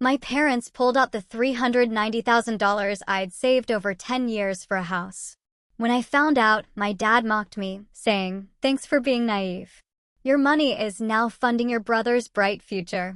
My parents pulled out the $390,000 I'd saved over 10 years for a house. When I found out, my dad mocked me, saying, "Thanks for being naive. Your money is now funding your brother's bright future."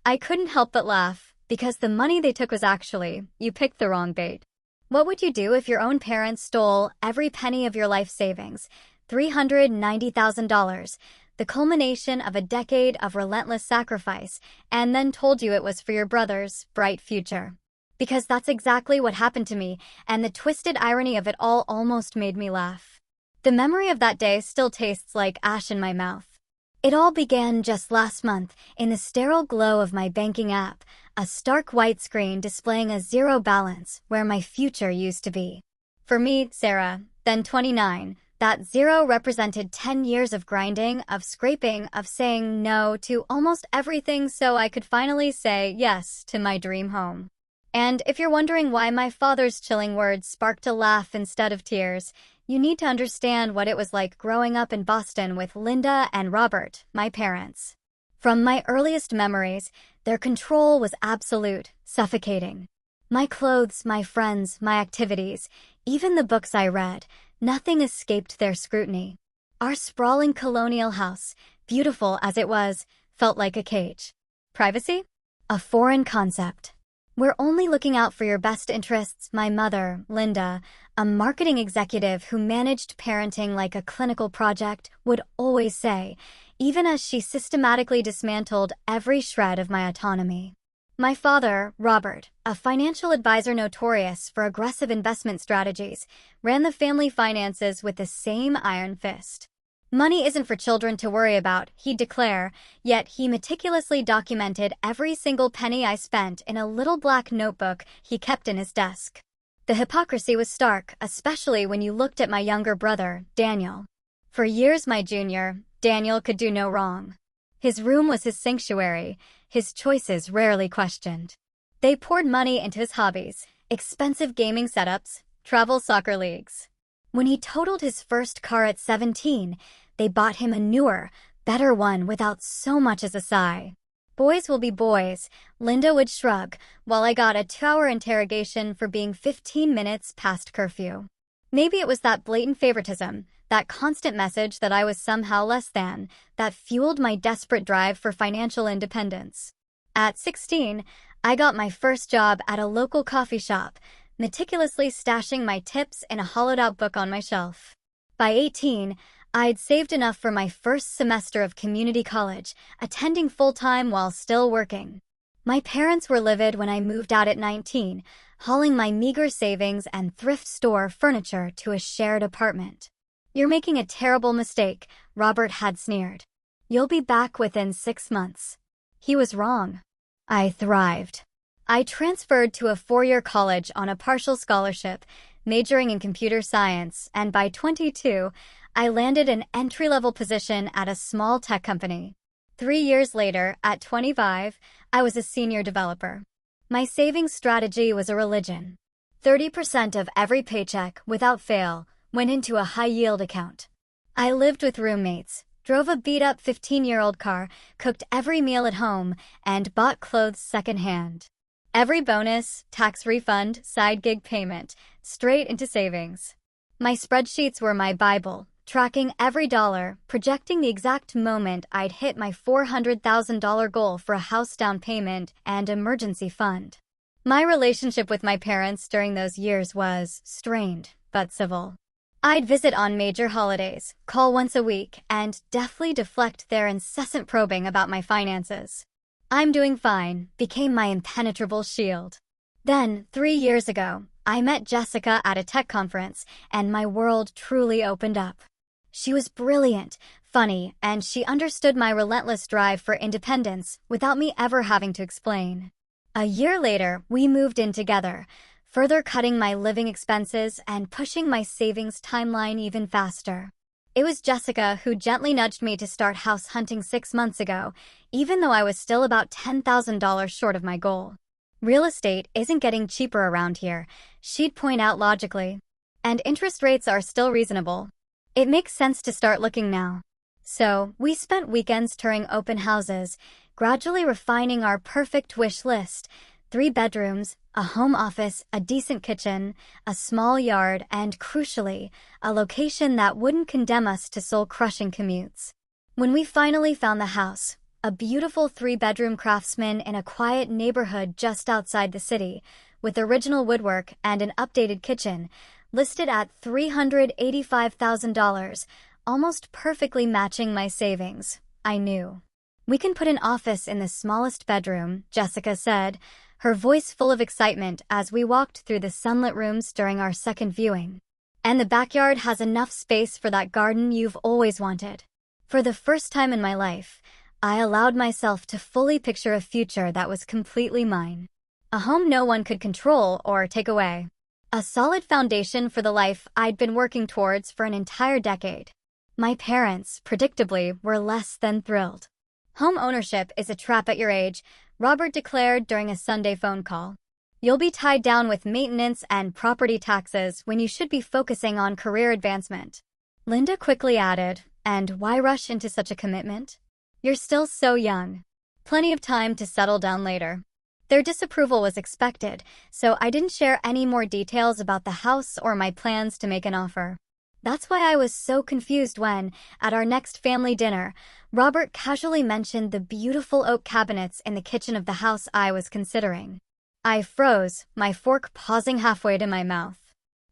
I couldn't help but laugh, because the money they took was actually, you picked the wrong bait. What would you do if your own parents stole every penny of your life savings, $390,000, the culmination of a decade of relentless sacrifice, and then told you it was for your brother's bright future? Because that's exactly what happened to me, and the twisted irony of it all almost made me laugh. The memory of that day still tastes like ash in my mouth. It all began just last month, in the sterile glow of my banking app, a stark white screen displaying a zero balance where my future used to be. For me, Sarah, then 29, that zero represented 10 years of grinding, of scraping, of saying no to almost everything so I could finally say yes to my dream home. And if you're wondering why my father's chilling words sparked a laugh instead of tears, you need to understand what it was like growing up in Boston with Linda and Robert, my parents. From my earliest memories, their control was absolute, suffocating. My clothes, my friends, my activities, even the books I read, nothing escaped their scrutiny. Our sprawling colonial house, beautiful as it was, felt like a cage. Privacy? A foreign concept. "We're only looking out for your best interests," my mother, Linda, a marketing executive who managed parenting like a clinical project, would always say, even as she systematically dismantled every shred of my autonomy. My father, Robert, a financial advisor notorious for aggressive investment strategies, ran the family finances with the same iron fist. "Money isn't for children to worry about," he'd declare, yet he meticulously documented every single penny I spent in a little black notebook he kept in his desk. The hypocrisy was stark, especially when you looked at my younger brother, Daniel. For years my junior, Daniel could do no wrong. His room was his sanctuary, his choices rarely questioned. They poured money into his hobbies, expensive gaming setups, travel soccer leagues. When he totaled his first car at 17, they bought him a newer, better one without so much as a sigh. "Boys will be boys," Linda would shrug, while I got a 2-hour interrogation for being 15 minutes past curfew. Maybe it was that blatant favoritism, that constant message that I was somehow less than, that fueled my desperate drive for financial independence. At 16, I got my first job at a local coffee shop, meticulously stashing my tips in a hollowed-out book on my shelf. By 18, I'd saved enough for my first semester of community college, attending full-time while still working. My parents were livid when I moved out at 19, hauling my meager savings and thrift store furniture to a shared apartment. "You're making a terrible mistake," Robert had sneered. "You'll be back within 6 months." He was wrong. I thrived. I transferred to a 4-year college on a partial scholarship, majoring in computer science, and by 22, I landed an entry-level position at a small tech company. 3 years later, at 25, I was a senior developer. My savings strategy was a religion. 30% of every paycheck, without fail, went into a high-yield account. I lived with roommates, drove a beat-up 15-year-old car, cooked every meal at home, and bought clothes secondhand. Every bonus, tax refund, side gig payment, straight into savings. My spreadsheets were my Bible, tracking every dollar, projecting the exact moment I'd hit my $400,000 goal for a house down payment and emergency fund. My relationship with my parents during those years was strained, but civil. I'd visit on major holidays, call once a week, and deftly deflect their incessant probing about my finances. "I'm doing fine" became my impenetrable shield. Then, 3 years ago, I met Jessica at a tech conference, and my world truly opened up. She was brilliant, funny, and she understood my relentless drive for independence without me ever having to explain. A year later, we moved in together, further cutting my living expenses and pushing my savings timeline even faster. It was Jessica who gently nudged me to start house hunting 6 months ago, even though I was still about $10,000 short of my goal. "Real estate isn't getting cheaper around here," she'd point out logically. "And interest rates are still reasonable. It makes sense to start looking now." So, we spent weekends touring open houses, gradually refining our perfect wish list: 3 bedrooms, a home office, a decent kitchen, a small yard, and crucially, a location that wouldn't condemn us to soul-crushing commutes. When we finally found the house, a beautiful 3-bedroom craftsman in a quiet neighborhood just outside the city, with original woodwork and an updated kitchen, listed at $385,000, almost perfectly matching my savings, I knew. "We can put an office in the smallest bedroom," Jessica said, her voice full of excitement as we walked through the sunlit rooms during our second viewing. "And the backyard has enough space for that garden you've always wanted." For the first time in my life, I allowed myself to fully picture a future that was completely mine. A home no one could control or take away. A solid foundation for the life I'd been working towards for an entire decade. My parents, predictably, were less than thrilled. "Home ownership is a trap at your age," Robert declared during a Sunday phone call. "You'll be tied down with maintenance and property taxes when you should be focusing on career advancement." Linda quickly added, "And why rush into such a commitment? You're still so young. Plenty of time to settle down later." Their disapproval was expected, so I didn't share any more details about the house or my plans to make an offer. That's why I was so confused when, at our next family dinner, Robert casually mentioned the beautiful oak cabinets in the kitchen of the house I was considering. I froze, my fork pausing halfway to my mouth.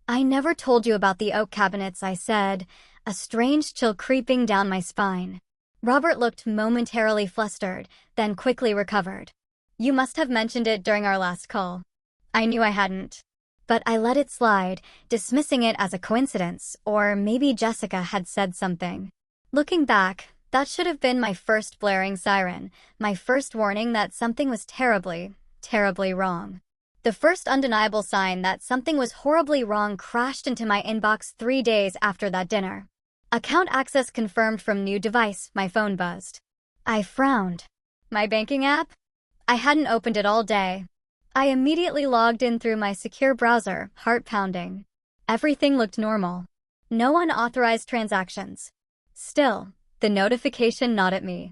"I never told you about the oak cabinets," I said, a strange chill creeping down my spine. Robert looked momentarily flustered, then quickly recovered. "You must have mentioned it during our last call." I knew I hadn't. But I let it slide, dismissing it as a coincidence, or maybe Jessica had said something. Looking back, that should have been my first blaring siren, my first warning that something was terribly, terribly wrong. The first undeniable sign that something was horribly wrong crashed into my inbox 3 days after that dinner. "Account access confirmed from new device," my phone buzzed. I frowned. My banking app? I hadn't opened it all day. I immediately logged in through my secure browser, heart pounding. Everything looked normal. No unauthorized transactions. Still, the notification gnawed at me.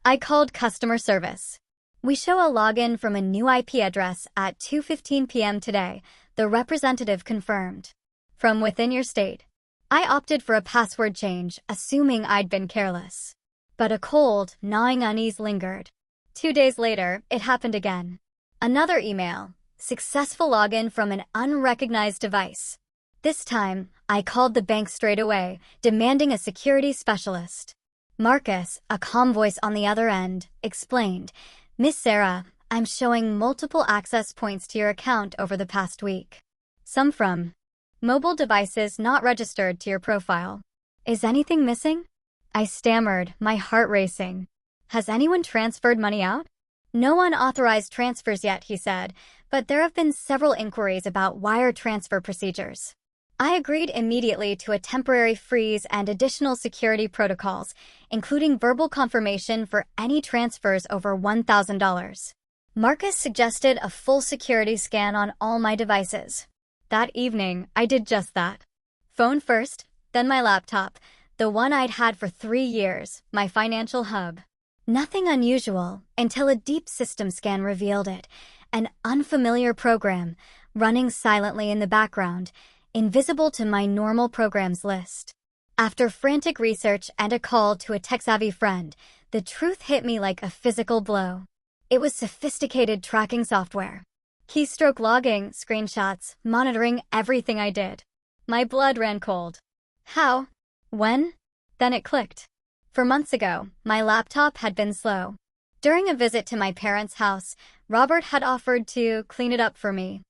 I called customer service. "We show a login from a new IP address at 2:15 p.m. today," the representative confirmed. "From within your state." I opted for a password change, assuming I'd been careless. But a cold, gnawing unease lingered. 2 days later, it happened again. Another email. Successful login from an unrecognized device. This time, I called the bank straight away, demanding a security specialist. Marcus, a calm voice on the other end, explained, "Miss Sarah, I'm showing multiple access points to your account over the past week. Some from mobile devices not registered to your profile. Is anything missing?" I stammered, my heart racing. "Has anyone transferred money out?" "No unauthorized transfers yet," he said, "but there have been several inquiries about wire transfer procedures." I agreed immediately to a temporary freeze and additional security protocols, including verbal confirmation for any transfers over $1,000. Marcus suggested a full security scan on all my devices. That evening, I did just that. Phone first, then my laptop, the one I'd had for 3 years, my financial hub. Nothing unusual until a deep system scan revealed it, an unfamiliar program, running silently in the background, invisible to my normal programs list. After frantic research and a call to a tech-savvy friend, the truth hit me like a physical blow. It was sophisticated tracking software. Keystroke logging, screenshots, monitoring everything I did. My blood ran cold. How? When? Then it clicked. For months ago, my laptop had been slow. During a visit to my parents' house, Robert had offered to clean it up for me.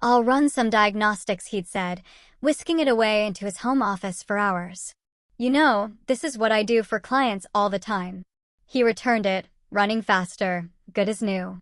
"I'll run some diagnostics," he'd said, whisking it away into his home office for hours. "You know, this is what I do for clients all the time." He returned it, running faster, good as new.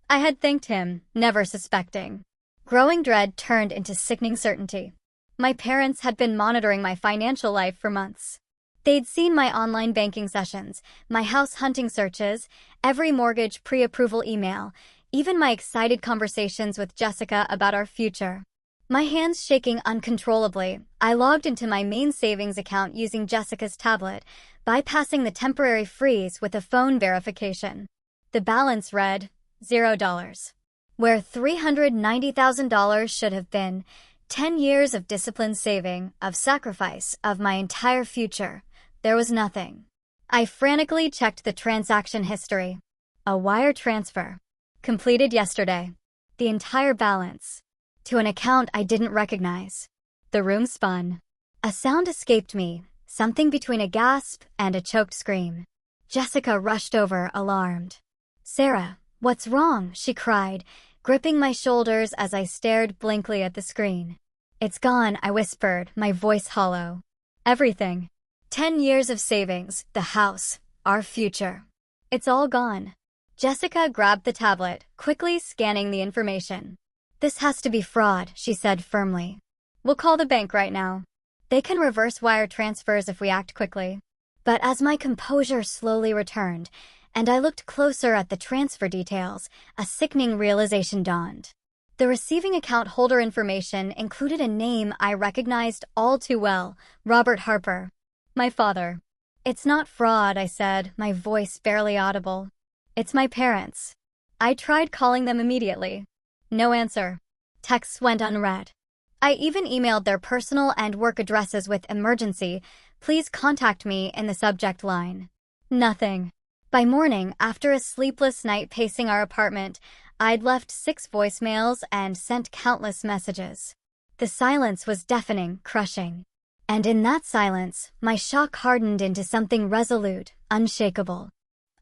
I had thanked him, never suspecting. Growing dread turned into sickening certainty. My parents had been monitoring my financial life for months. They'd seen my online banking sessions, my house hunting searches, every mortgage pre-approval email, even my excited conversations with Jessica about our future. My hands shaking uncontrollably, I logged into my main savings account using Jessica's tablet, bypassing the temporary freeze with a phone verification. The balance read $0. Where $390,000 should have been 10 years of disciplined saving, of sacrifice, of my entire future, there was nothing. I frantically checked the transaction history. A wire transfer. Completed yesterday. The entire balance. To an account I didn't recognize. The room spun. A sound escaped me, something between a gasp and a choked scream. Jessica rushed over, alarmed. "Sarah, what's wrong?" she cried, gripping my shoulders as I stared blankly at the screen. "It's gone," I whispered, my voice hollow. "Everything. 10 years of savings, the house, our future. It's all gone." Jessica grabbed the tablet, quickly scanning the information. "This has to be fraud," she said firmly. "We'll call the bank right now. They can reverse wire transfers if we act quickly." But as my composure slowly returned, and I looked closer at the transfer details, a sickening realization dawned. The receiving account holder information included a name I recognized all too well, Robert Harper. My father. "It's not fraud," I said, my voice barely audible. "It's my parents. I tried calling them immediately. No answer. Texts went unread. I even emailed their personal and work addresses with emergency, please contact me in the subject line. Nothing. By morning, after a sleepless night pacing our apartment, I'd left 6 voicemails and sent countless messages. The silence was deafening, crushing. And in that silence, my shock hardened into something resolute, unshakable.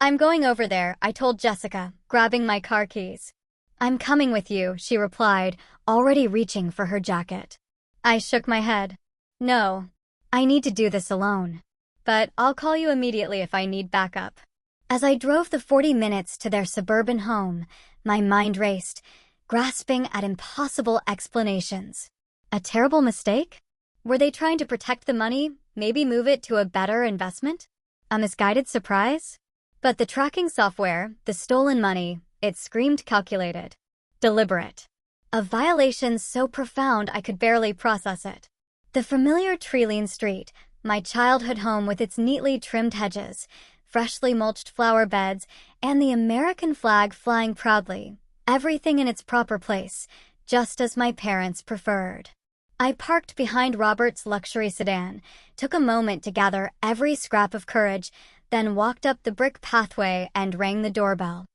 "I'm going over there," I told Jessica, grabbing my car keys. "I'm coming with you," she replied, already reaching for her jacket. I shook my head. "No, I need to do this alone. But I'll call you immediately if I need backup." As I drove the 40 minutes to their suburban home, my mind raced, grasping at impossible explanations. A terrible mistake? Were they trying to protect the money, maybe move it to a better investment? A misguided surprise? But the tracking software, the stolen money, it screamed calculated. Deliberate. A violation so profound I could barely process it. The familiar tree-lined street, my childhood home with its neatly trimmed hedges, freshly mulched flower beds, and the American flag flying proudly, everything in its proper place, just as my parents preferred. I parked behind Robert's luxury sedan, took a moment to gather every scrap of courage, then walked up the brick pathway and rang the doorbell.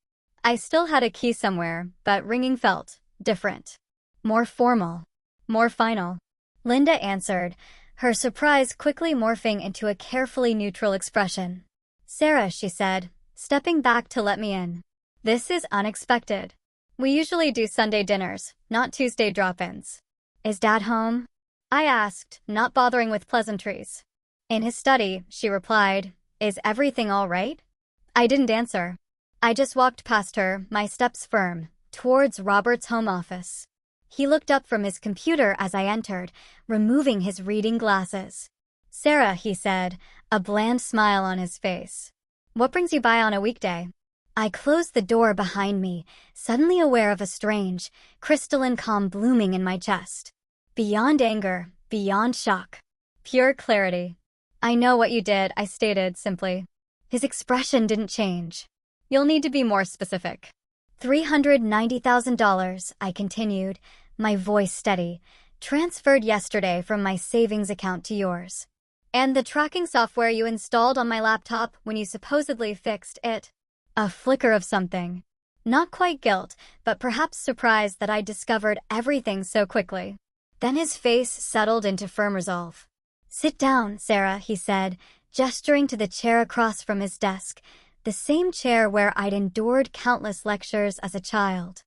I still had a key somewhere, but ringing felt different. More formal. More final. Linda answered, her surprise quickly morphing into a carefully neutral expression. "Sarah," she said, stepping back to let me in. "This is unexpected. We usually do Sunday dinners, not Tuesday drop-ins." "Is Dad home?" I asked, not bothering with pleasantries. "In his study," she replied. "Is everything all right?" I didn't answer. I just walked past her, my steps firm, towards Robert's home office. He looked up from his computer as I entered, removing his reading glasses. "Sarah," he said, a bland smile on his face. "What brings you by on a weekday?" I closed the door behind me, suddenly aware of a strange, crystalline calm blooming in my chest. Beyond anger, beyond shock. Pure clarity. "I know what you did," I stated simply. His expression didn't change. "You'll need to be more specific." $390,000, I continued, my voice steady, "transferred yesterday from my savings account to yours. And the tracking software you installed on my laptop when you supposedly fixed it." A flicker of something. Not quite guilt, but perhaps surprise that I discovered everything so quickly. Then his face settled into firm resolve. "Sit down, Sarah," he said, gesturing to the chair across from his desk, the same chair where I'd endured countless lectures as a child.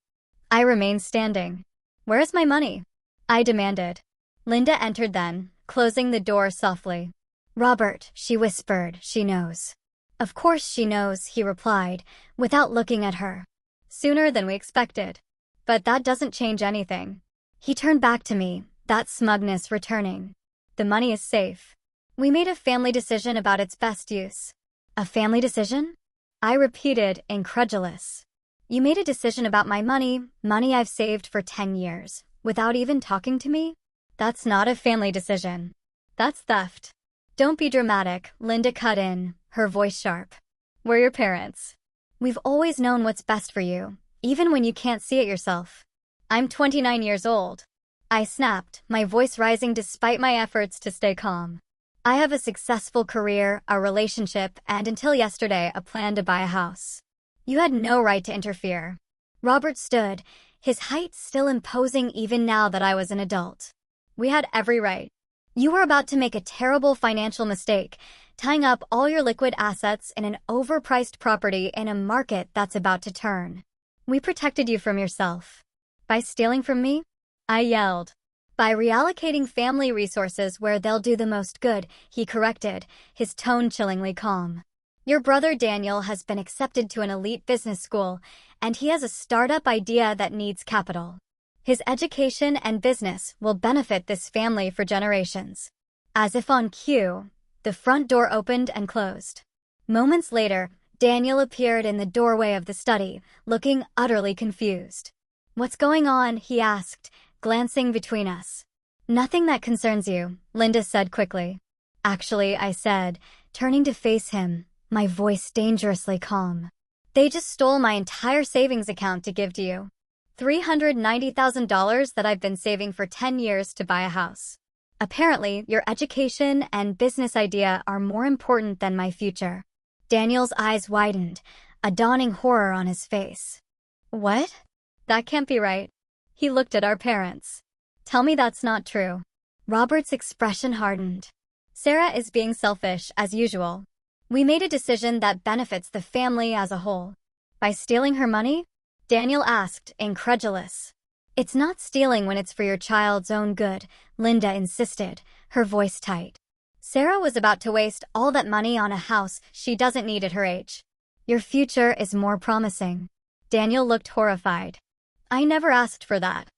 I remained standing. "Where is my money?" I demanded. Linda entered then, closing the door softly. "Robert," she whispered, "she knows." "Of course she knows," he replied, without looking at her. "Sooner than we expected. But that doesn't change anything." He turned back to me, that smugness returning. "The money is safe. We made a family decision about its best use." "A family decision?" I repeated, incredulous. "You made a decision about my money I've saved for 10 years, without even talking to me? That's not a family decision. That's theft." "Don't be dramatic," Linda cut in, her voice sharp. "We're your parents. We've always known what's best for you, even when you can't see it yourself. I'm 29 years old. I snapped, my voice rising despite my efforts to stay calm. I have a successful career, a relationship, and until yesterday, a plan to buy a house. You had no right to interfere. Robert stood, his height still imposing even now that I was an adult. We had every right. You were about to make a terrible financial mistake, tying up all your liquid assets in an overpriced property in a market that's about to turn. We protected you from yourself. By stealing from me? I yelled. By reallocating family resources where they'll do the most good, he corrected, his tone chillingly calm. Your brother Daniel has been accepted to an elite business school, and he has a startup idea that needs capital. His education and business will benefit this family for generations. As if on cue, the front door opened and closed. Moments later, Daniel appeared in the doorway of the study, looking utterly confused. What's going on? He asked, glancing between us. Nothing that concerns you, Linda said quickly. Actually, I said, turning to face him, my voice dangerously calm. They just stole my entire savings account to give to you. $390,000 that I've been saving for 10 years to buy a house. Apparently, your education and business idea are more important than my future. Daniel's eyes widened, a dawning horror on his face. What? That can't be right. He looked at our parents. Tell me that's not true. Robert's expression hardened. Sarah is being selfish, as usual. We made a decision that benefits the family as a whole. By stealing her money? Daniel asked, incredulous. It's not stealing when it's for your child's own good, Linda insisted, her voice tight. Sarah was about to waste all that money on a house she doesn't need at her age. Your future is more promising. Daniel looked horrified. I never asked for that.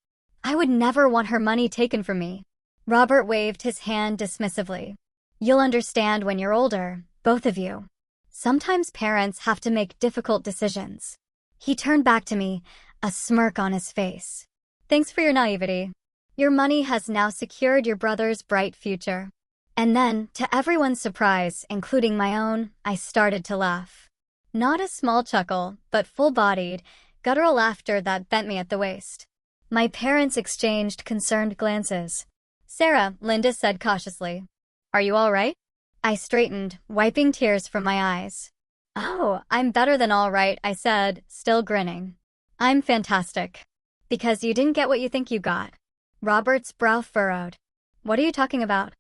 I would never want her money taken from me. Robert waved his hand dismissively. You'll understand when you're older, both of you. Sometimes parents have to make difficult decisions. He turned back to me, a smirk on his face. Thanks for your naivety. Your money has now secured your brother's bright future. And then, to everyone's surprise, including my own, I started to laugh. Not a small chuckle, but full-bodied, guttural laughter that bent me at the waist. My parents exchanged concerned glances. Sarah, Linda said cautiously. Are you all right? I straightened, wiping tears from my eyes. Oh, I'm better than all right, I said, still grinning. I'm fantastic. Because you didn't get what you think you got. Robert's brow furrowed. What are you talking about?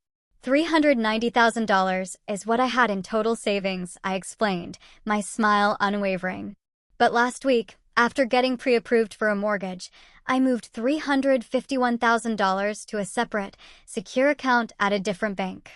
$390,000 is what I had in total savings, I explained, my smile unwavering. But last week, after getting pre-approved for a mortgage, I moved $351,000 to a separate, secure account at a different bank.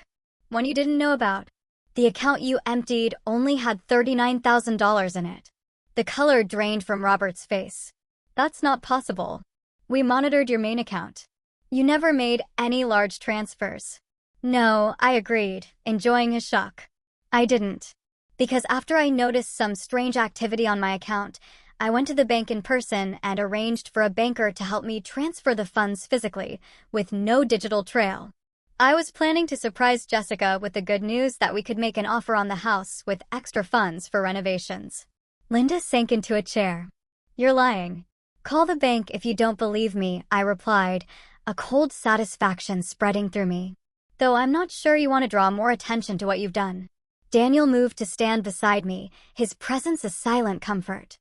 One you didn't know about. The account you emptied only had $39,000 in it. The color drained from Robert's face. That's not possible. We monitored your main account. You never made any large transfers. No, I agreed, enjoying his shock. I didn't. Because after I noticed some strange activity on my account, I went to the bank in person and arranged for a banker to help me transfer the funds physically, with no digital trail. I was planning to surprise Jessica with the good news that we could make an offer on the house with extra funds for renovations. Linda sank into a chair. You're lying. Call the bank if you don't believe me, I replied, a cold satisfaction spreading through me. Though I'm not sure you want to draw more attention to what you've done. Daniel moved to stand beside me, his presence a silent comfort.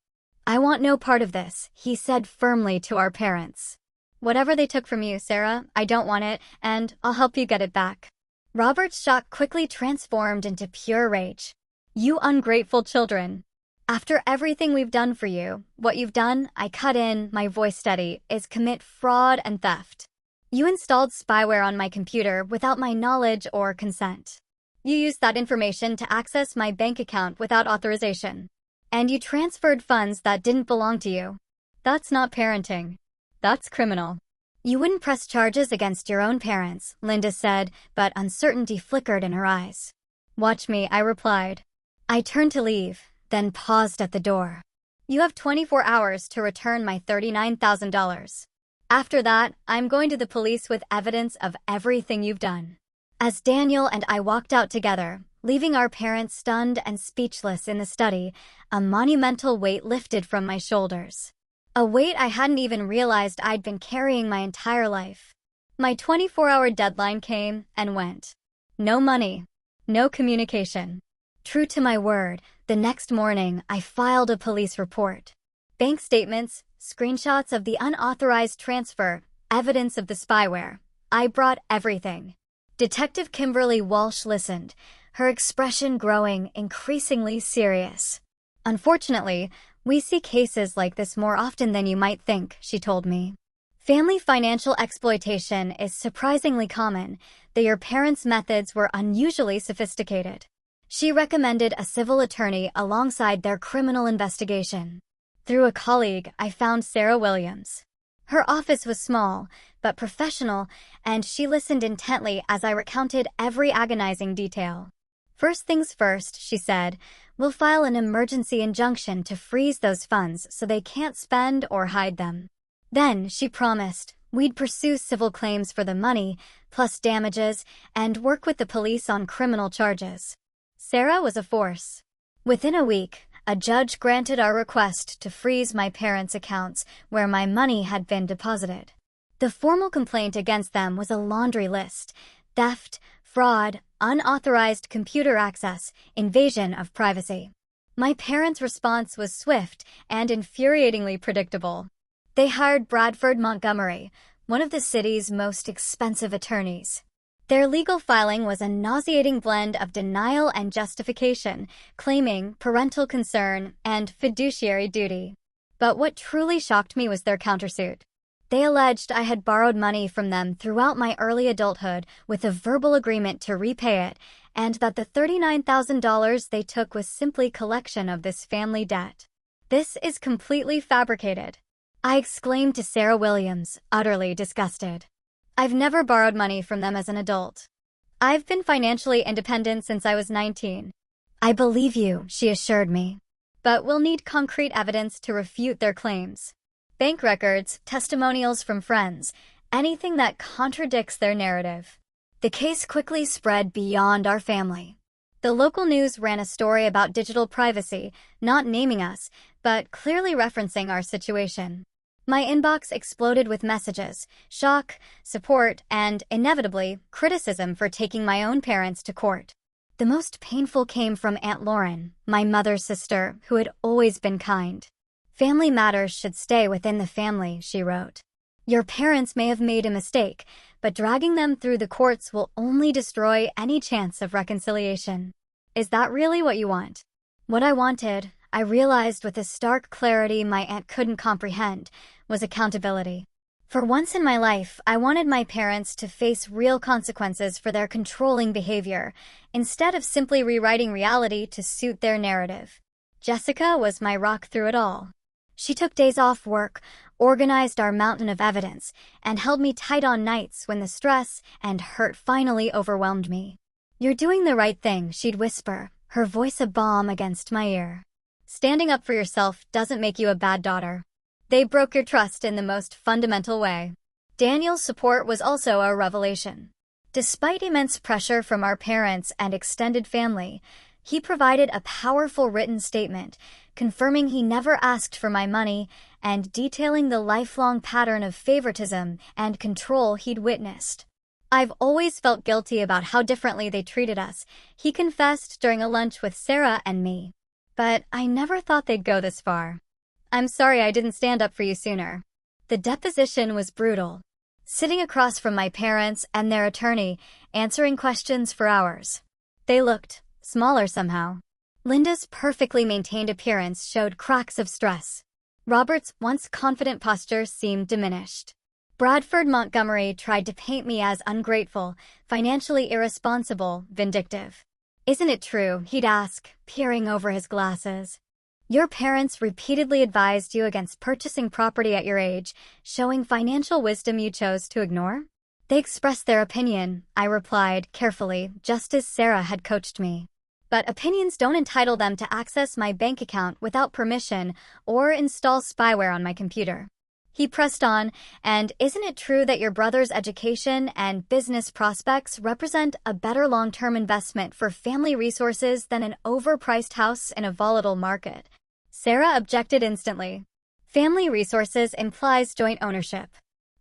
I want no part of this, he said firmly to our parents. Whatever they took from you, Sarah, I don't want it, and I'll help you get it back. Robert's shock quickly transformed into pure rage. You ungrateful children. After everything we've done for you, what you've done, I cut in, my voice steady, is commit fraud and theft. You installed spyware on my computer without my knowledge or consent. You used that information to access my bank account without authorization. And you transferred funds that didn't belong to you. That's not parenting. That's criminal. You wouldn't press charges against your own parents, Linda said, but uncertainty flickered in her eyes. Watch me, I replied. I turned to leave, then paused at the door. You have 24 hours to return my $39,000. After that, I'm going to the police with evidence of everything you've done. As Daniel and I walked out together, Leaving our parents stunned and speechless in the study, a monumental weight lifted from my shoulders. A weight I hadn't even realized I'd been carrying my entire life. My 24-hour deadline came and went. No money. No communication. True to my word, the next morning I filed a police report. Bank statements, screenshots of the unauthorized transfer, evidence of the spyware. I brought everything. Detective Kimberly Walsh listened, her expression growing increasingly serious. Unfortunately, we see cases like this more often than you might think, she told me. Family financial exploitation is surprisingly common, though your parents' methods were unusually sophisticated. She recommended a civil attorney alongside their criminal investigation. Through a colleague, I found Sarah Williams. Her office was small, but professional, and she listened intently as I recounted every agonizing detail. First things first, she said, we'll file an emergency injunction to freeze those funds so they can't spend or hide them. Then, she promised, we'd pursue civil claims for the money, plus damages, and work with the police on criminal charges. Sarah was a force. Within a week, a judge granted our request to freeze my parents' accounts where my money had been deposited. The formal complaint against them was a laundry list: theft, fraud, unauthorized computer access, invasion of privacy. My parents' response was swift and infuriatingly predictable. They hired Bradford Montgomery, one of the city's most expensive attorneys. Their legal filing was a nauseating blend of denial and justification, claiming parental concern and fiduciary duty. But what truly shocked me was their countersuit. They alleged I had borrowed money from them throughout my early adulthood with a verbal agreement to repay it, and that the $39,000 they took was simply collection of this family debt. This is completely fabricated, I exclaimed to Sarah Williams, utterly disgusted. I've never borrowed money from them as an adult. I've been financially independent since I was 19. I believe you, she assured me. But we'll need concrete evidence to refute their claims. Bank records, testimonials from friends, anything that contradicts their narrative. The case quickly spread beyond our family. The local news ran a story about digital privacy, not naming us, but clearly referencing our situation. My inbox exploded with messages, shock, support, and, inevitably, criticism for taking my own parents to court. The most painful came from Aunt Lauren, my mother's sister, who had always been kind. Family matters should stay within the family, she wrote. Your parents may have made a mistake, but dragging them through the courts will only destroy any chance of reconciliation. Is that really what you want? What I wanted, I realized with a stark clarity my aunt couldn't comprehend, was accountability. For once in my life, I wanted my parents to face real consequences for their controlling behavior, instead of simply rewriting reality to suit their narrative. Jessica was my rock through it all. She took days off work, organized our mountain of evidence, and held me tight on nights when the stress and hurt finally overwhelmed me. You're doing the right thing, she'd whisper, her voice a balm against my ear. Standing up for yourself doesn't make you a bad daughter. They broke your trust in the most fundamental way. Daniel's support was also a revelation. Despite immense pressure from our parents and extended family, he provided a powerful written statement, confirming he never asked for my money and detailing the lifelong pattern of favoritism and control he'd witnessed. I've always felt guilty about how differently they treated us, he confessed during a lunch with Sarah and me. But I never thought they'd go this far. I'm sorry I didn't stand up for you sooner. The deposition was brutal. Sitting across from my parents and their attorney, answering questions for hours. They looked smaller somehow. Linda's perfectly maintained appearance showed cracks of stress. Robert's once confident posture seemed diminished. Bradford Montgomery tried to paint me as ungrateful, financially irresponsible, vindictive. Isn't it true, he'd ask, peering over his glasses. Your parents repeatedly advised you against purchasing property at your age, showing financial wisdom you chose to ignore? They expressed their opinion, I replied, carefully, just as Sarah had coached me. But opinions don't entitle them to access my bank account without permission or install spyware on my computer. He pressed on, and isn't it true that your brother's education and business prospects represent a better long-term investment for family resources than an overpriced house in a volatile market? Sarah objected instantly. Family resources implies joint ownership.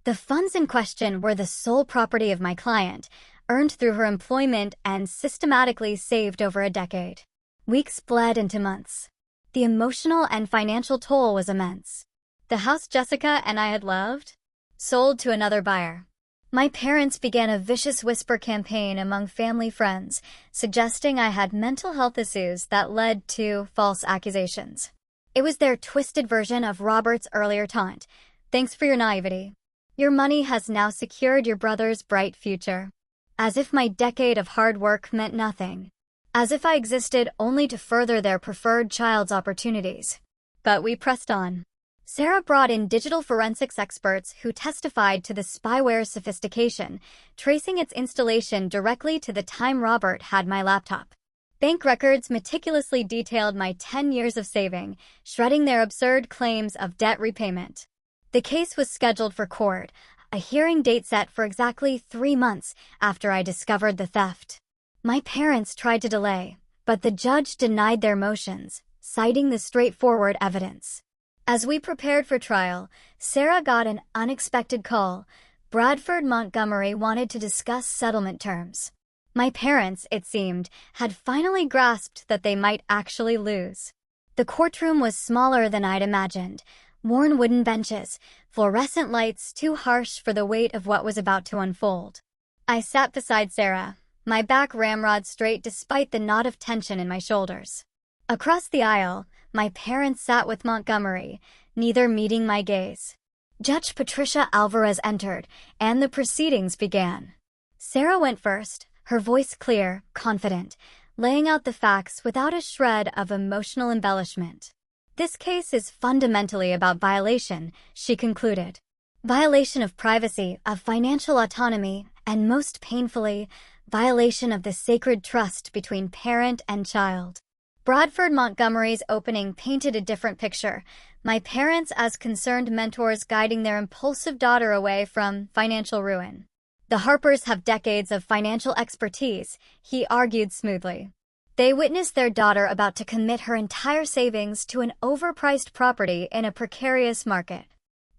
The funds in question were the sole property of my client, earned through her employment and systematically saved over a decade. Weeks bled into months. The emotional and financial toll was immense. The house Jessica and I had loved sold to another buyer. My parents began a vicious whisper campaign among family friends, suggesting I had mental health issues that led to false accusations. It was their twisted version of Robert's earlier taunt. Thanks for your naivety. Your money has now secured your brother's bright future. As if my decade of hard work meant nothing. As if I existed only to further their preferred child's opportunities. But we pressed on. Sarah brought in digital forensics experts who testified to the spyware's sophistication, tracing its installation directly to the time Robert had my laptop. Bank records meticulously detailed my 10 years of saving, shredding their absurd claims of debt repayment. The case was scheduled for court, a hearing date set for exactly 3 months after I discovered the theft. My parents tried to delay, but the judge denied their motions, citing the straightforward evidence. As we prepared for trial, Sarah got an unexpected call. Bradford Montgomery wanted to discuss settlement terms. My parents, it seemed, had finally grasped that they might actually lose. The courtroom was smaller than I'd imagined. Worn wooden benches, fluorescent lights too harsh for the weight of what was about to unfold. I sat beside Sarah, my back ramrod straight despite the knot of tension in my shoulders. Across the aisle, my parents sat with Montgomery, neither meeting my gaze. Judge Patricia Alvarez entered, and the proceedings began. Sarah went first, her voice clear, confident, laying out the facts without a shred of emotional embellishment. This case is fundamentally about violation, she concluded. Violation of privacy, of financial autonomy, and most painfully, violation of the sacred trust between parent and child. Bradford Montgomery's opening painted a different picture, my parents as concerned mentors guiding their impulsive daughter away from financial ruin. The Harpers have decades of financial expertise, he argued smoothly. They witnessed their daughter about to commit her entire savings to an overpriced property in a precarious market.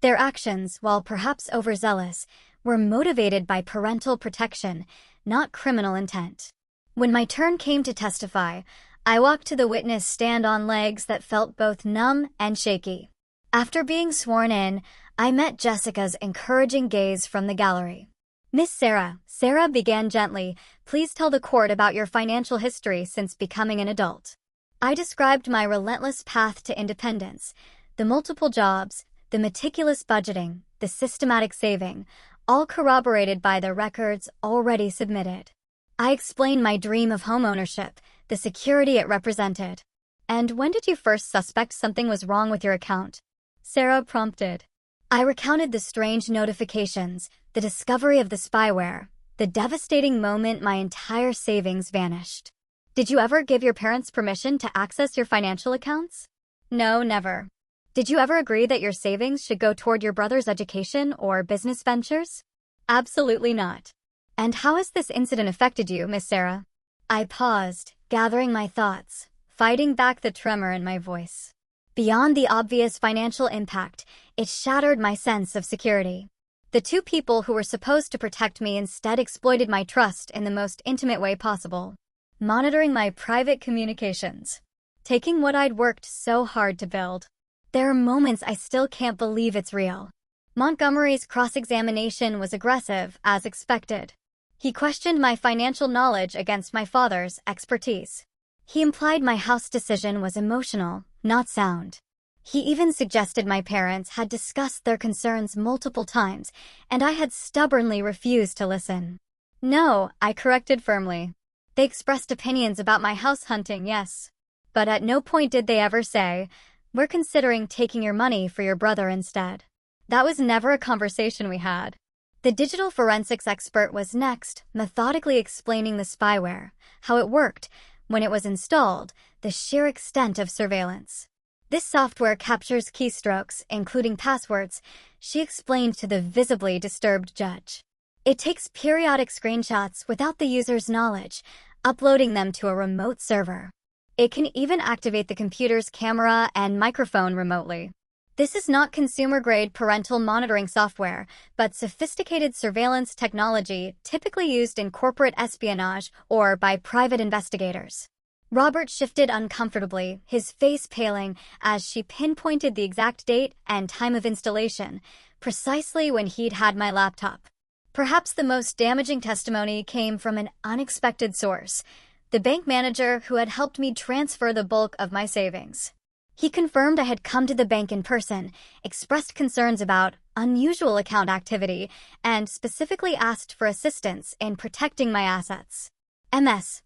Their actions, while perhaps overzealous, were motivated by parental protection, not criminal intent. When my turn came to testify, I walked to the witness stand on legs that felt both numb and shaky. After being sworn in, I met Jessica's encouraging gaze from the gallery. Miss Sarah, Sarah began gently, please tell the court about your financial history since becoming an adult. I described my relentless path to independence, the multiple jobs, the meticulous budgeting, the systematic saving, all corroborated by the records already submitted. I explained my dream of homeownership, the security it represented. And when did you first suspect something was wrong with your account? Sarah prompted. I recounted the strange notifications, the discovery of the spyware, the devastating moment my entire savings vanished. Did you ever give your parents permission to access your financial accounts? No, never. Did you ever agree that your savings should go toward your brother's education or business ventures? Absolutely not. And how has this incident affected you, Miss Sarah? I paused, gathering my thoughts, fighting back the tremor in my voice. Beyond the obvious financial impact, it shattered my sense of security. The two people who were supposed to protect me instead exploited my trust in the most intimate way possible, monitoring my private communications, taking what I'd worked so hard to build. There are moments I still can't believe it's real. Montgomery's cross-examination was aggressive, as expected. He questioned my financial knowledge against my father's expertise. He implied my house decision was emotional, not sound. He even suggested my parents had discussed their concerns multiple times, and I had stubbornly refused to listen. No, I corrected firmly. They expressed opinions about my house hunting, yes. But at no point did they ever say, we're considering taking your money for your brother instead. That was never a conversation we had. The digital forensics expert was next, methodically explaining the spyware, how it worked, when it was installed, the sheer extent of surveillance. This software captures keystrokes, including passwords, she explained to the visibly disturbed judge. It takes periodic screenshots without the user's knowledge, uploading them to a remote server. It can even activate the computer's camera and microphone remotely. This is not consumer-grade parental monitoring software, but sophisticated surveillance technology typically used in corporate espionage or by private investigators. Robert shifted uncomfortably, his face paling as she pinpointed the exact date and time of installation, precisely when he'd had my laptop. Perhaps the most damaging testimony came from an unexpected source, the bank manager who had helped me transfer the bulk of my savings. He confirmed I had come to the bank in person, expressed concerns about unusual account activity, and specifically asked for assistance in protecting my assets.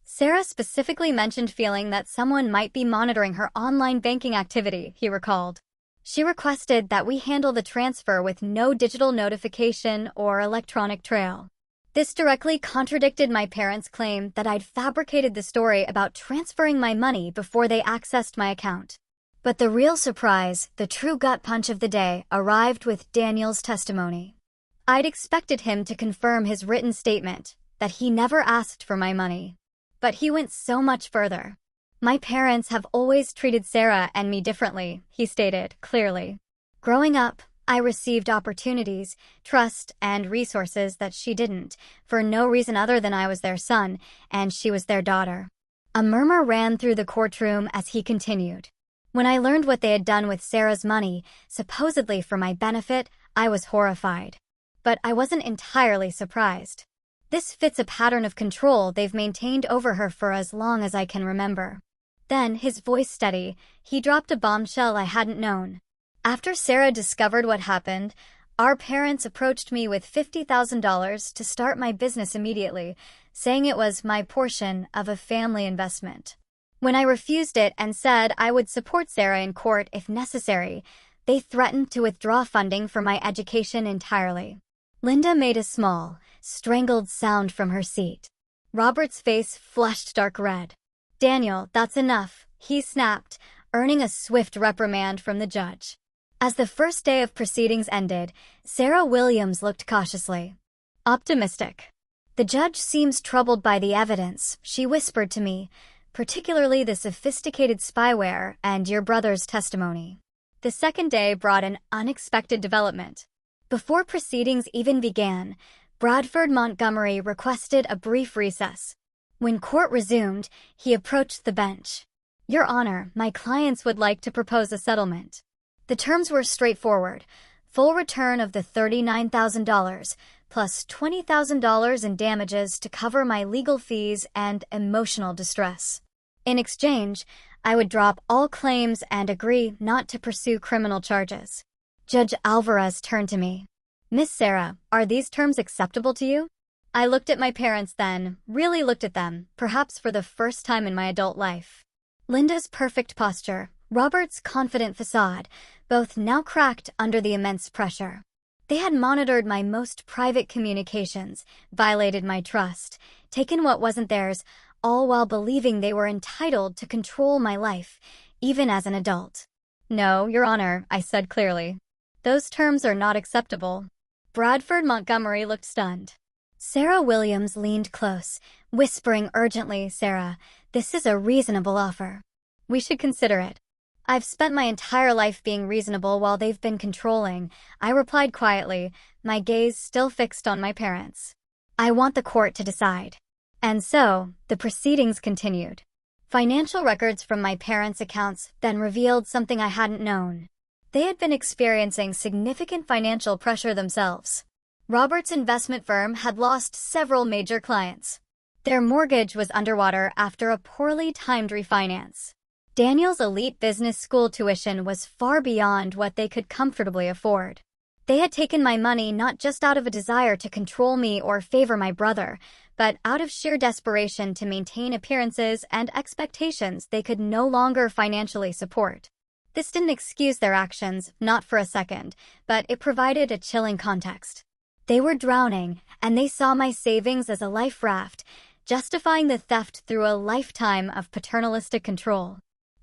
Sarah specifically mentioned feeling that someone might be monitoring her online banking activity, he recalled. She requested that we handle the transfer with no digital notification or electronic trail. This directly contradicted my parents' claim that I'd fabricated the story about transferring my money before they accessed my account. But the real surprise, the true gut punch of the day, arrived with Daniel's testimony. I'd expected him to confirm his written statement, that he never asked for my money. But he went so much further. My parents have always treated Sarah and me differently, he stated clearly. Growing up, I received opportunities, trust, and resources that she didn't, for no reason other than I was their son, and she was their daughter. A murmur ran through the courtroom as he continued. When I learned what they had done with Sarah's money, supposedly for my benefit, I was horrified. But I wasn't entirely surprised. This fits a pattern of control they've maintained over her for as long as I can remember. Then, his voice steady, he dropped a bombshell I hadn't known. After Sarah discovered what happened, our parents approached me with $50,000 to start my business immediately, saying it was my portion of a family investment. When I refused it and said I would support Sarah in court if necessary, they threatened to withdraw funding for my education entirely. Linda made a small, strangled sound from her seat. Robert's face flushed dark red. Daniel, that's enough, he snapped, earning a swift reprimand from the judge. As the first day of proceedings ended, Sarah Williams looked cautiously optimistic. The judge seems troubled by the evidence, she whispered to me, particularly the sophisticated spyware and your brother's testimony. The second day brought an unexpected development. Before proceedings even began, Bradford Montgomery requested a brief recess. When court resumed, he approached the bench. Your Honor, my clients would like to propose a settlement. The terms were straightforward. Full return of the $39,000, plus $20,000 in damages to cover my legal fees and emotional distress. In exchange, I would drop all claims and agree not to pursue criminal charges. Judge Alvarez turned to me. Miss Sarah, are these terms acceptable to you? I looked at my parents then, really looked at them, perhaps for the first time in my adult life. Linda's perfect posture, Robert's confident facade, both now cracked under the immense pressure. They had monitored my most private communications, violated my trust, taken what wasn't theirs, all while believing they were entitled to control my life, even as an adult. No, Your Honor, I said clearly. Those terms are not acceptable. Bradford Montgomery looked stunned. Sarah Williams leaned close, whispering urgently, Sarah, this is a reasonable offer. We should consider it. I've spent my entire life being reasonable while they've been controlling, I replied quietly, my gaze still fixed on my parents. I want the court to decide. And so, the proceedings continued. Financial records from my parents' accounts then revealed something I hadn't known. They had been experiencing significant financial pressure themselves. Robert's investment firm had lost several major clients. Their mortgage was underwater after a poorly timed refinance. Daniel's elite business school tuition was far beyond what they could comfortably afford. They had taken my money not just out of a desire to control me or favor my brother, but out of sheer desperation to maintain appearances and expectations they could no longer financially support. This didn't excuse their actions, not for a second, but it provided a chilling context. They were drowning, and they saw my savings as a life raft, justifying the theft through a lifetime of paternalistic control.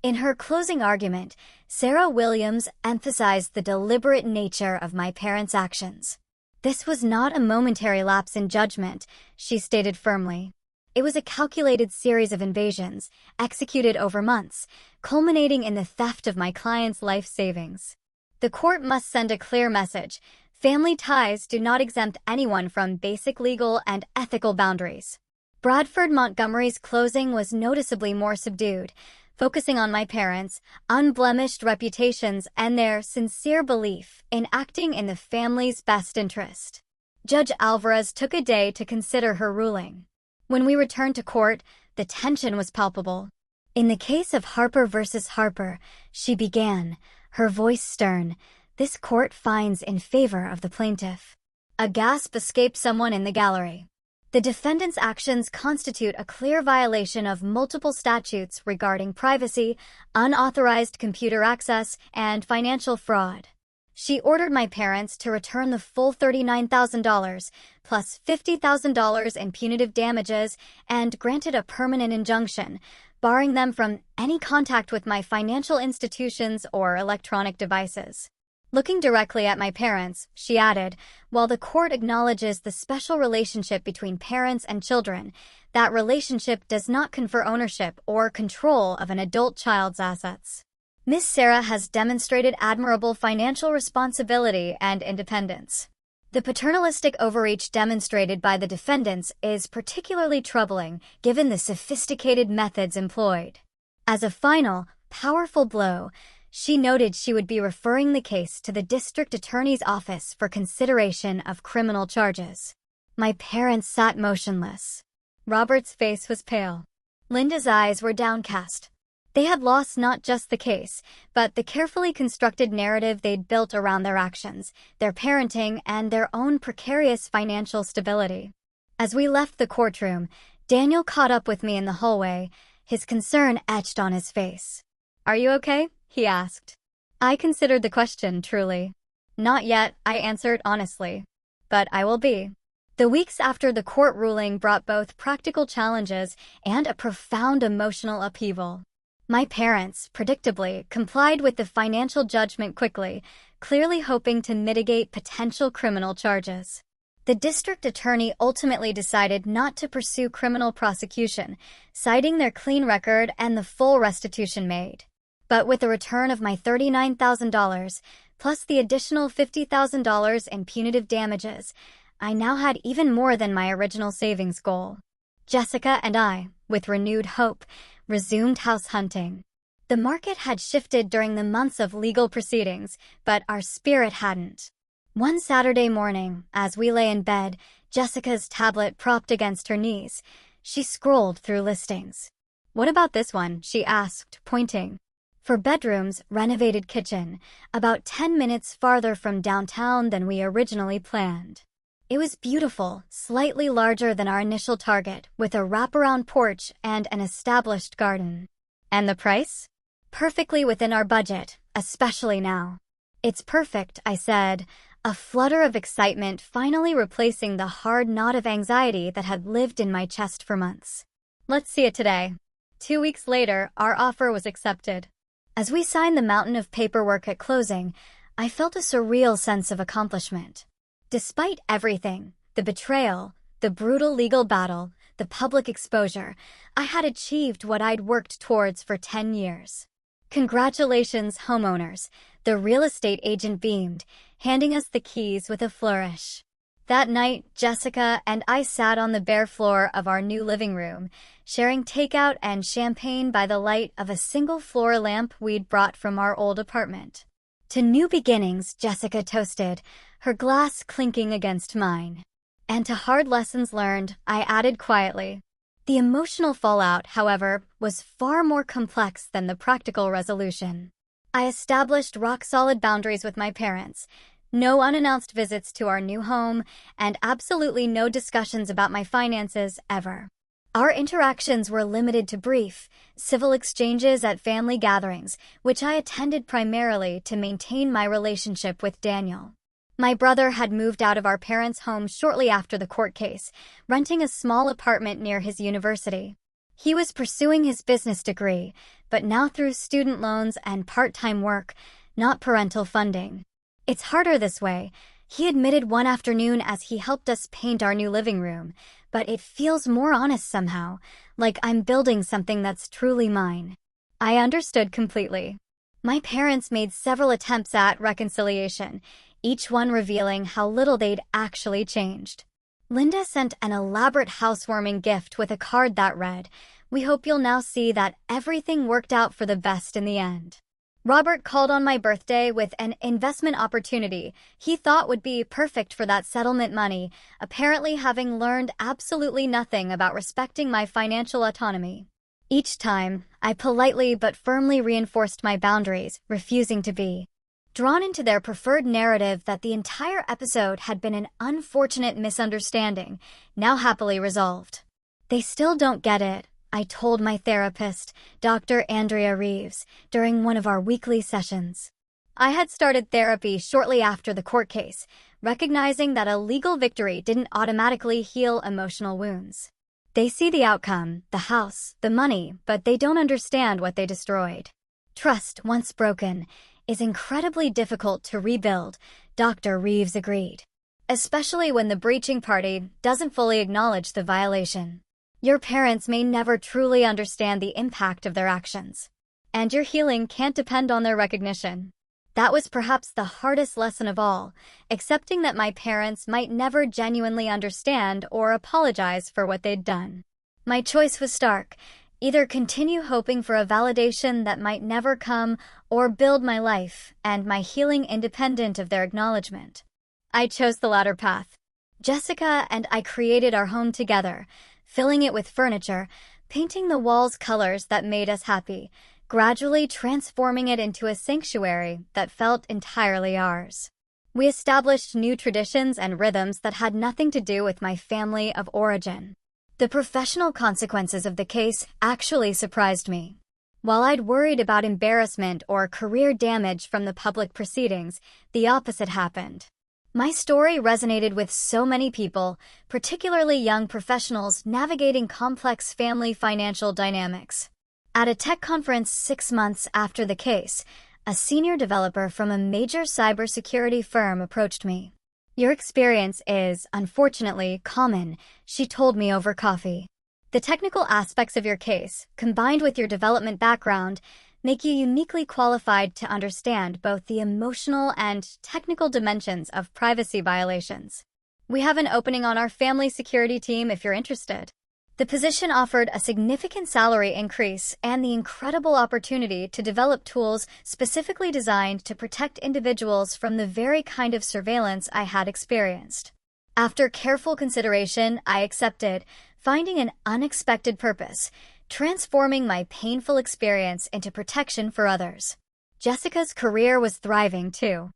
In her closing argument, Sarah Williams emphasized the deliberate nature of my parents' actions. This was not a momentary lapse in judgment, she stated firmly. It was a calculated series of invasions, executed over months, culminating in the theft of my client's life savings. The court must send a clear message. Family ties do not exempt anyone from basic legal and ethical boundaries. Bradford Montgomery's closing was noticeably more subdued, focusing on my parents' unblemished reputations and their sincere belief in acting in the family's best interest. Judge Alvarez took a day to consider her ruling. When we returned to court, the tension was palpable. In the case of Harper versus Harper, she began, her voice stern, "This court finds in favor of the plaintiff." A gasp escaped someone in the gallery. The defendant's actions constitute a clear violation of multiple statutes regarding privacy, unauthorized computer access, and financial fraud. She ordered my parents to return the full $39,000 plus $50,000 in punitive damages and granted a permanent injunction, barring them from any contact with my financial institutions or electronic devices. Looking directly at my parents, she added, "While the court acknowledges the special relationship between parents and children, that relationship does not confer ownership or control of an adult child's assets." Miss Sarah has demonstrated admirable financial responsibility and independence. The paternalistic overreach demonstrated by the defendants is particularly troubling given the sophisticated methods employed. As a final, powerful blow, she noted she would be referring the case to the district attorney's office for consideration of criminal charges. My parents sat motionless. Robert's face was pale. Linda's eyes were downcast. They had lost not just the case, but the carefully constructed narrative they'd built around their actions, their parenting, and their own precarious financial stability. As we left the courtroom, Daniel caught up with me in the hallway, his concern etched on his face. "Are you okay?" he asked. I considered the question, truly. "Not yet," I answered honestly. "But I will be." The weeks after the court ruling brought both practical challenges and a profound emotional upheaval. My parents, predictably, complied with the financial judgment quickly, clearly hoping to mitigate potential criminal charges. The district attorney ultimately decided not to pursue criminal prosecution, citing their clean record and the full restitution made. But with the return of my $39,000, plus the additional $50,000 in punitive damages, I now had even more than my original savings goal. Jessica and I, with renewed hope, resumed house hunting. The market had shifted during the months of legal proceedings, but our spirit hadn't. One Saturday morning, as we lay in bed, Jessica's tablet propped against her knees, she scrolled through listings. "What about this one?" she asked, pointing. For bedrooms, renovated kitchen, about 10 minutes farther from downtown than we originally planned. It was beautiful, slightly larger than our initial target, with a wraparound porch and an established garden. And the price? Perfectly within our budget, especially now. "It's perfect," I said, a flutter of excitement finally replacing the hard knot of anxiety that had lived in my chest for months. "Let's see it today." 2 weeks later, our offer was accepted. As we signed the mountain of paperwork at closing, I felt a surreal sense of accomplishment. Despite everything, the betrayal, the brutal legal battle, the public exposure, I had achieved what I'd worked towards for 10 years. "Congratulations, homeowners," the real estate agent beamed, handing us the keys with a flourish. That night, Jessica and I sat on the bare floor of our new living room, sharing takeout and champagne by the light of a single floor lamp we'd brought from our old apartment. "To new beginnings," Jessica toasted, her glass clinking against mine. "And to hard lessons learned," I added quietly. The emotional fallout, however, was far more complex than the practical resolution. I established rock-solid boundaries with my parents. No unannounced visits to our new home, and absolutely no discussions about my finances ever. Our interactions were limited to brief, civil exchanges at family gatherings, which I attended primarily to maintain my relationship with Daniel. My brother had moved out of our parents' home shortly after the court case, renting a small apartment near his university. He was pursuing his business degree, but now through student loans and part-time work, not parental funding. It's harder this way, he admitted one afternoon as he helped us paint our new living room, but it feels more honest somehow, like I'm building something that's truly mine. I understood completely. My parents made several attempts at reconciliation, each one revealing how little they'd actually changed. Linda sent an elaborate housewarming gift with a card that read, "We hope you'll now see that everything worked out for the best in the end." Robert called on my birthday with an investment opportunity he thought would be perfect for that settlement money, apparently having learned absolutely nothing about respecting my financial autonomy. Each time, I politely but firmly reinforced my boundaries, refusing to be drawn into their preferred narrative that the entire episode had been an unfortunate misunderstanding, now happily resolved. They still don't get it, I told my therapist, Dr. Andrea Reeves, during one of our weekly sessions. I had started therapy shortly after the court case, recognizing that a legal victory didn't automatically heal emotional wounds. They see the outcome, the house, the money, but they don't understand what they destroyed. Trust, once broken, is incredibly difficult to rebuild, Dr. Reeves agreed. Especially when the breaching party doesn't fully acknowledge the violation. Your parents may never truly understand the impact of their actions, and your healing can't depend on their recognition. That was perhaps the hardest lesson of all, accepting that my parents might never genuinely understand or apologize for what they'd done. My choice was stark: either continue hoping for a validation that might never come, or build my life and my healing independent of their acknowledgement. I chose the latter path. Jessica and I created our home together, filling it with furniture, painting the walls colors that made us happy, gradually transforming it into a sanctuary that felt entirely ours. We established new traditions and rhythms that had nothing to do with my family of origin. The professional consequences of the case actually surprised me. While I'd worried about embarrassment or career damage from the public proceedings, the opposite happened. My story resonated with so many people, particularly young professionals navigating complex family financial dynamics. At a tech conference 6 months after the case, a senior developer from a major cybersecurity firm approached me. "Your experience is, unfortunately, common," she told me over coffee. "The technical aspects of your case, combined with your development background, make you uniquely qualified to understand both the emotional and technical dimensions of privacy violations. We have an opening on our family security team if you're interested." The position offered a significant salary increase and the incredible opportunity to develop tools specifically designed to protect individuals from the very kind of surveillance I had experienced. After careful consideration, I accepted, finding an unexpected purpose, transforming my painful experience into protection for others. Jessica's career was thriving, too.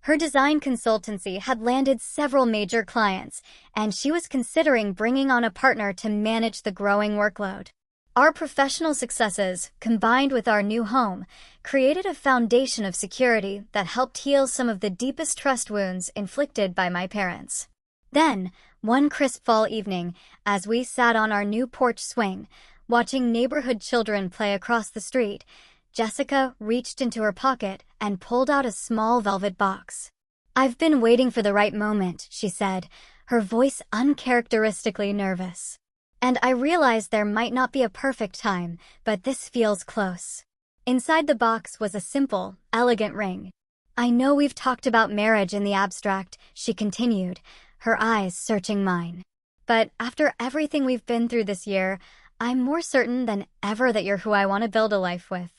Her design consultancy had landed several major clients, and she was considering bringing on a partner to manage the growing workload. Our professional successes, combined with our new home, created a foundation of security that helped heal some of the deepest trust wounds inflicted by my parents. Then, one crisp fall evening, as we sat on our new porch swing, watching neighborhood children play across the street, Jessica reached into her pocket and pulled out a small velvet box. "I've been waiting for the right moment," she said, her voice uncharacteristically nervous. "And I realize there might not be a perfect time, but this feels close." Inside the box was a simple, elegant ring. "I know we've talked about marriage in the abstract," she continued, her eyes searching mine. "But after everything we've been through this year, I'm more certain than ever that you're who I want to build a life with.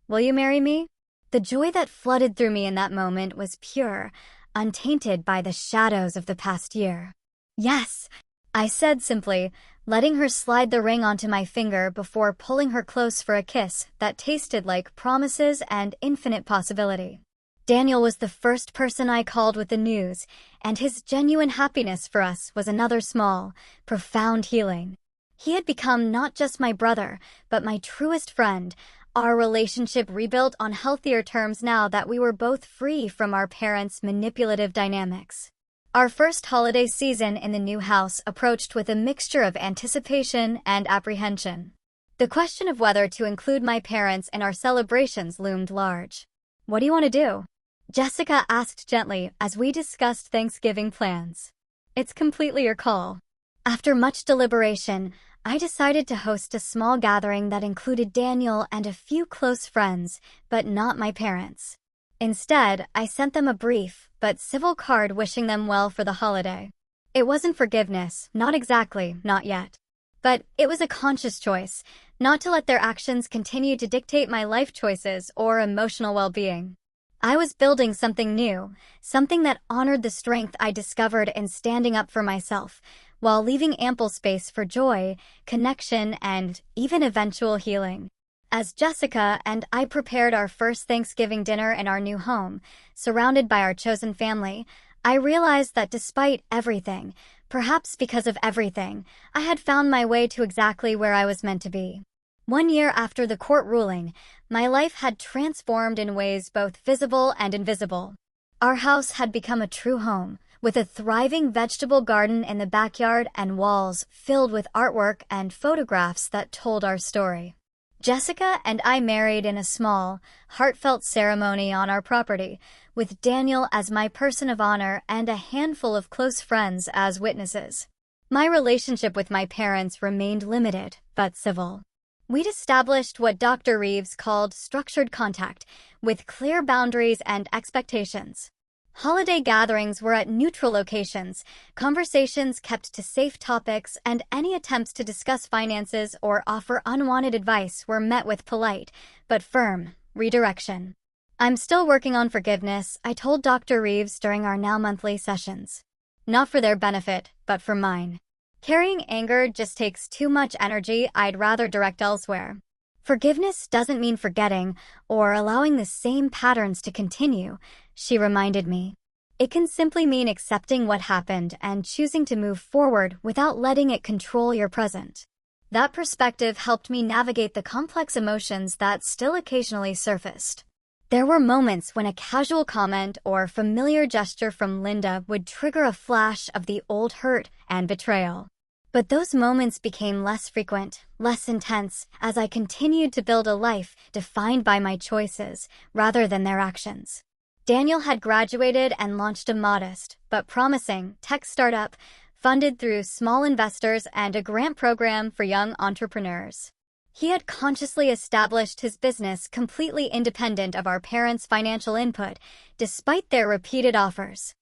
Will you marry me?" The joy that flooded through me in that moment was pure, untainted by the shadows of the past year. "Yes," I said simply, letting her slide the ring onto my finger before pulling her close for a kiss that tasted like promises and infinite possibility. Daniel was the first person I called with the news, and his genuine happiness for us was another small, profound healing. He had become not just my brother, but my truest friend, our relationship rebuilt on healthier terms now that we were both free from our parents' manipulative dynamics. Our first holiday season in the new house approached with a mixture of anticipation and apprehension. The question of whether to include my parents in our celebrations loomed large. "What do you want to do?" Jessica asked gently as we discussed Thanksgiving plans. "It's completely your call." After much deliberation, I decided to host a small gathering that included Daniel and a few close friends, but not my parents. Instead, I sent them a brief but civil card wishing them well for the holiday. It wasn't forgiveness, not exactly, not yet. But it was a conscious choice, not to let their actions continue to dictate my life choices or emotional well-being. I was building something new, something that honored the strength I discovered in standing up for myself, while leaving ample space for joy, connection, and even eventual healing. As Jessica and I prepared our first Thanksgiving dinner in our new home, surrounded by our chosen family, I realized that despite everything, perhaps because of everything, I had found my way to exactly where I was meant to be. 1 year after the court ruling, my life had transformed in ways both visible and invisible. Our house had become a true home, with a thriving vegetable garden in the backyard and walls filled with artwork and photographs that told our story. Jessica and I married in a small, heartfelt ceremony on our property, with Daniel as my person of honor and a handful of close friends as witnesses. My relationship with my parents remained limited, but civil. We'd established what Dr. Reeves called structured contact, with clear boundaries and expectations. Holiday gatherings were at neutral locations, conversations kept to safe topics, and any attempts to discuss finances or offer unwanted advice were met with polite, but firm, redirection. "I'm still working on forgiveness," I told Dr. Reeves during our now monthly sessions. "Not for their benefit, but for mine. Carrying anger just takes too much energy I'd rather direct elsewhere." "Forgiveness doesn't mean forgetting or allowing the same patterns to continue," she reminded me. "It can simply mean accepting what happened and choosing to move forward without letting it control your present." That perspective helped me navigate the complex emotions that still occasionally surfaced. There were moments when a casual comment or familiar gesture from Linda would trigger a flash of the old hurt and betrayal. But those moments became less frequent, less intense, as I continued to build a life defined by my choices rather than their actions. Daniel had graduated and launched a modest but promising tech startup funded through small investors and a grant program for young entrepreneurs. He had consciously established his business completely independent of our parents' financial input, despite their repeated offers.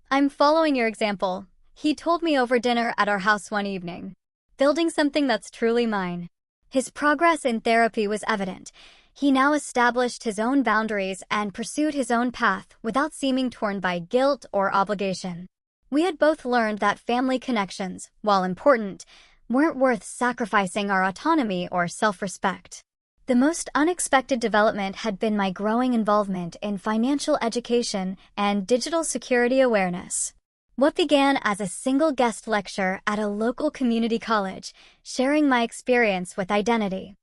"I'm following your example," he told me over dinner at our house one evening. "Building something that's truly mine." His progress in therapy was evident. He now established his own boundaries and pursued his own path without seeming torn by guilt or obligation. We had both learned that family connections, while important, weren't worth sacrificing our autonomy or self-respect. The most unexpected development had been my growing involvement in financial education and digital security awareness. What began as a single guest lecture at a local community college, sharing my experience with identity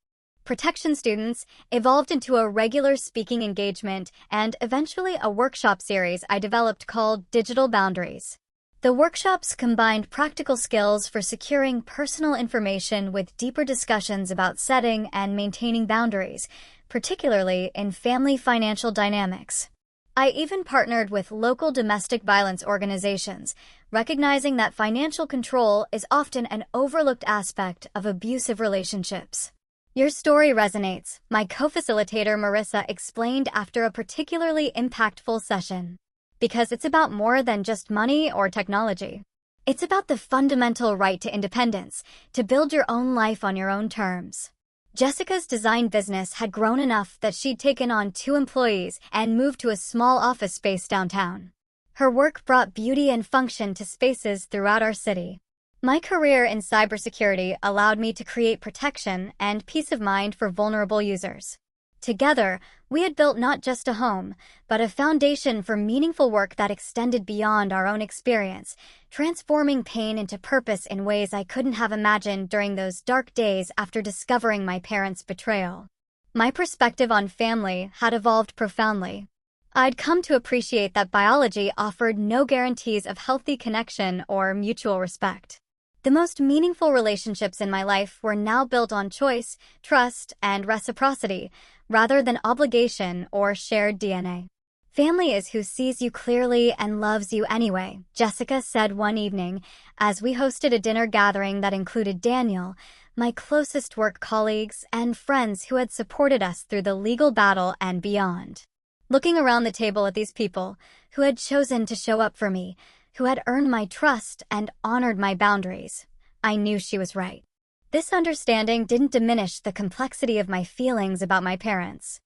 protection students, evolved into a regular speaking engagement and eventually a workshop series I developed called Digital Boundaries. The workshops combined practical skills for securing personal information with deeper discussions about setting and maintaining boundaries, particularly in family financial dynamics. I even partnered with local domestic violence organizations, recognizing that financial control is often an overlooked aspect of abusive relationships. "Your story resonates," my co-facilitator Marissa explained after a particularly impactful session. "Because it's about more than just money or technology. It's about the fundamental right to independence, to build your own life on your own terms." Jessica's design business had grown enough that she'd taken on 2 employees and moved to a small office space downtown. Her work brought beauty and function to spaces throughout our city. My career in cybersecurity allowed me to create protection and peace of mind for vulnerable users. Together, we had built not just a home, but a foundation for meaningful work that extended beyond our own experience, transforming pain into purpose in ways I couldn't have imagined during those dark days after discovering my parents' betrayal. My perspective on family had evolved profoundly. I'd come to appreciate that biology offered no guarantees of healthy connection or mutual respect. The most meaningful relationships in my life were now built on choice, trust, and reciprocity, rather than obligation or shared DNA. Family is who sees you clearly and loves you anyway, Jessica said one evening as we hosted a dinner gathering that included Daniel, my closest work colleagues, and friends who had supported us through the legal battle and beyond. Looking around the table at these people who had chosen to show up for me, who had earned my trust and honored my boundaries, I knew she was right. This understanding didn't diminish the complexity of my feelings about my parents.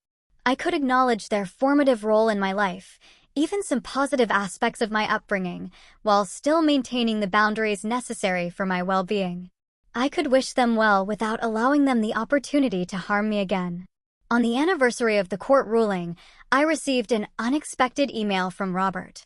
I could acknowledge their formative role in my life, even some positive aspects of my upbringing, while still maintaining the boundaries necessary for my well-being. I could wish them well without allowing them the opportunity to harm me again. On the anniversary of the court ruling, I received an unexpected email from Robert.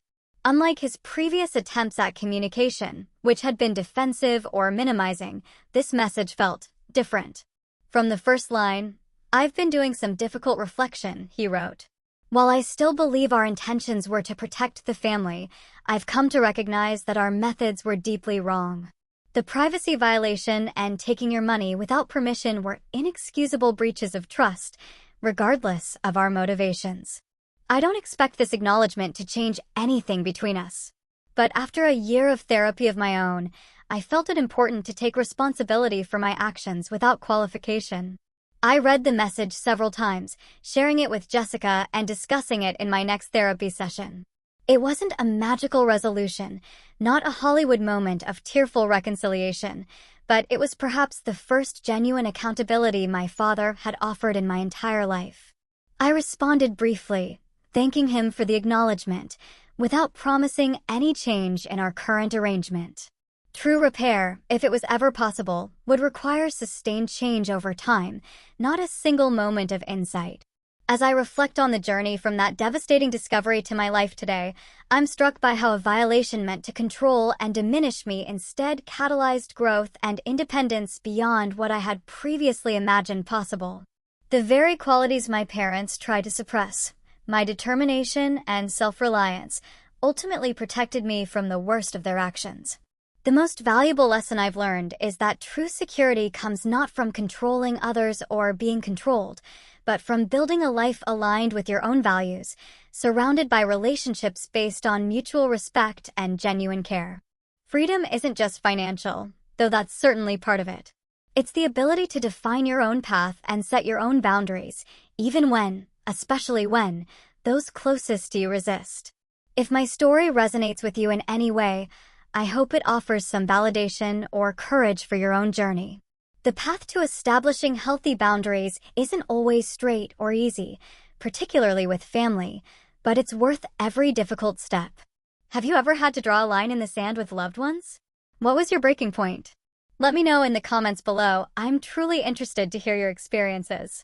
Unlike his previous attempts at communication, which had been defensive or minimizing, this message felt different. From the first line, "I've been doing some difficult reflection," he wrote. "While I still believe our intentions were to protect the family, I've come to recognize that our methods were deeply wrong. The privacy violation and taking your money without permission were inexcusable breaches of trust, regardless of our motivations. I don't expect this acknowledgement to change anything between us. But after a year of therapy of my own, I felt it important to take responsibility for my actions without qualification." I read the message several times, sharing it with Jessica and discussing it in my next therapy session. It wasn't a magical resolution, not a Hollywood moment of tearful reconciliation, but it was perhaps the first genuine accountability my father had offered in my entire life. I responded briefly, thanking him for the acknowledgement, without promising any change in our current arrangement. True repair, if it was ever possible, would require sustained change over time, not a single moment of insight. As I reflect on the journey from that devastating discovery to my life today, I'm struck by how a violation meant to control and diminish me instead catalyzed growth and independence beyond what I had previously imagined possible. The very qualities my parents tried to suppress, my determination and self-reliance, ultimately protected me from the worst of their actions. The most valuable lesson I've learned is that true security comes not from controlling others or being controlled, but from building a life aligned with your own values, surrounded by relationships based on mutual respect and genuine care. Freedom isn't just financial, though that's certainly part of it. It's the ability to define your own path and set your own boundaries, even when, especially when, those closest to you resist. If my story resonates with you in any way, I hope it offers some validation or courage for your own journey. The path to establishing healthy boundaries isn't always straight or easy, particularly with family, but it's worth every difficult step. Have you ever had to draw a line in the sand with loved ones? What was your breaking point? Let me know in the comments below. I'm truly interested to hear your experiences.